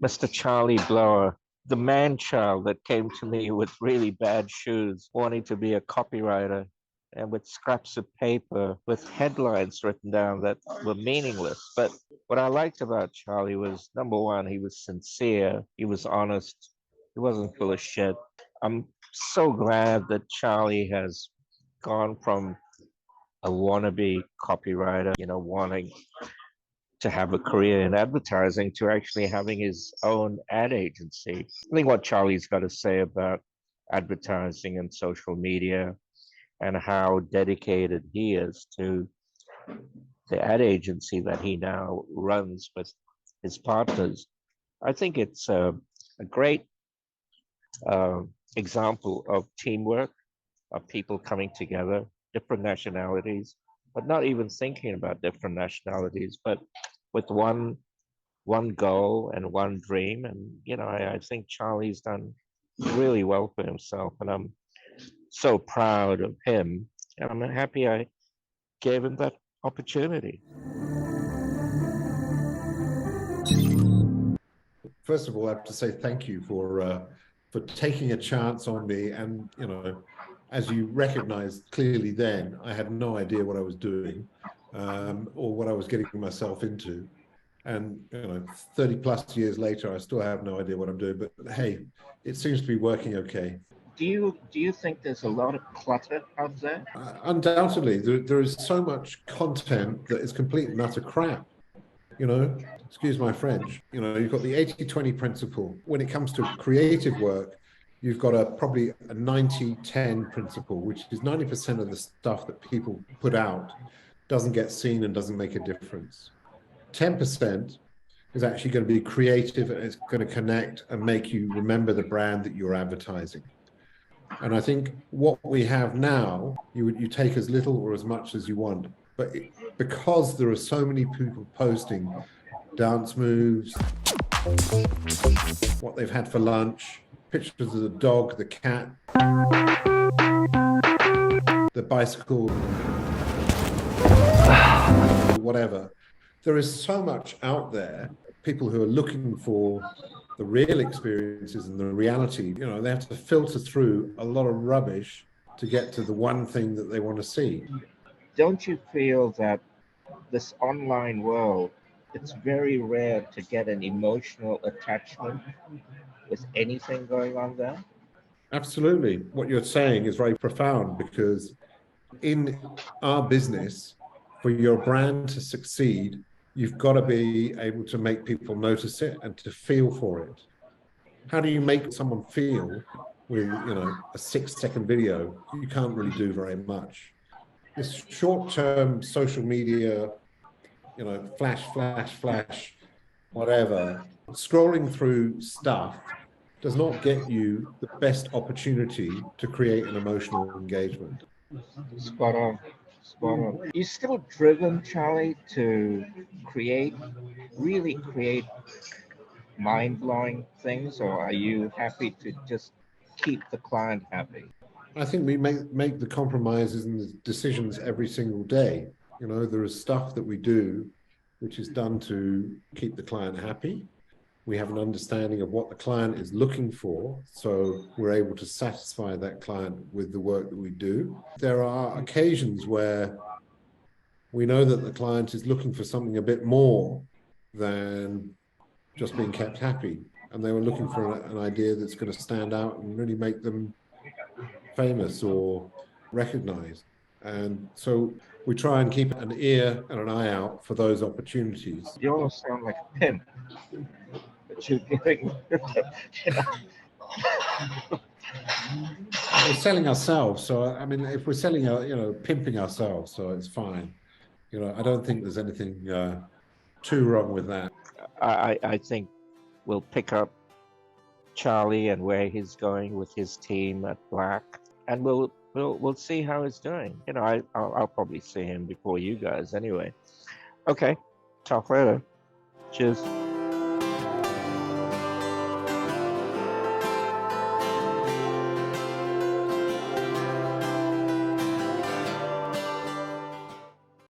Mr. Charlie Blower, the man child that came to me with really bad shoes, wanting to be a copywriter and with scraps of paper with headlines written down that were meaningless. But what I liked about Charlie was number one, he was sincere, he was honest, he wasn't full of shit. I'm so glad that Charlie has gone from a wannabe copywriter, wanting to have a career in advertising to actually having his own ad agency. I think what Charlie's got to say about advertising and social media and how dedicated he is to the ad agency that he now runs with his partners. I think it's a great uh, example of teamwork, of people coming together, different nationalities, but not even thinking about different nationalities, but with one goal and one dream. And I think Charlie's done really well for himself, and I'm so proud of him, and I'm happy I gave him that opportunity. First of all, I have to say thank you for taking a chance on me. And as you recognized clearly, then I had no idea what I was doing, or what I was getting myself into. And 30 plus years later, I still have no idea what I'm doing. But hey, it seems to be working okay. Do you think there's a lot of clutter out there? Undoubtedly, there is so much content that is complete and utter crap. Excuse my French. You've got the 80-20 principle. When it comes to creative work, you've got probably a 90-10 principle, which is 90% of the stuff that people put out doesn't get seen and doesn't make a difference. 10% is actually going to be creative, and it's going to connect and make you remember the brand that you're advertising. And I think what we have now, you take as little or as much as you want, but because there are so many people posting dance moves, what they've had for lunch, pictures of the dog, the cat, the bicycle, whatever. There is so much out there, people who are looking for the real experiences and the reality. They have to filter through a lot of rubbish to get to the one thing that they want to see. Don't you feel that this online world, it's very rare to get an emotional attachment with anything going on there? Absolutely. What you're saying is very profound, because in our business, for your brand to succeed, you've got to be able to make people notice it and to feel for it. How do you make someone feel with, a 6-second video? You can't really do very much. This short-term social media, flash, flash, flash, whatever, scrolling through stuff does not get you the best opportunity to create an emotional engagement. Spot on. Spot on. You still driven, Charlie, to really create mind-blowing things, or are you happy to just keep the client happy? I think we make the compromises and the decisions every single day. There is stuff that we do which is done to keep the client happy. We have an understanding of what the client is looking for, so we're able to satisfy that client with the work that we do. There are occasions where we know that the client is looking for something a bit more than just being kept happy, and they were looking for an idea that's going to stand out and really make them famous or recognized. And so we try and keep an ear and an eye out for those opportunities. You almost sound like a pimp, but you're giving, We're selling ourselves, so I mean, if we're selling, pimping ourselves, so it's fine. I don't think there's anything too wrong with that. I think we'll pick up Charlie and where he's going with his team at Blak, and we'll see how he's doing. I'll probably see him before you guys anyway. Okay, talk later. Cheers.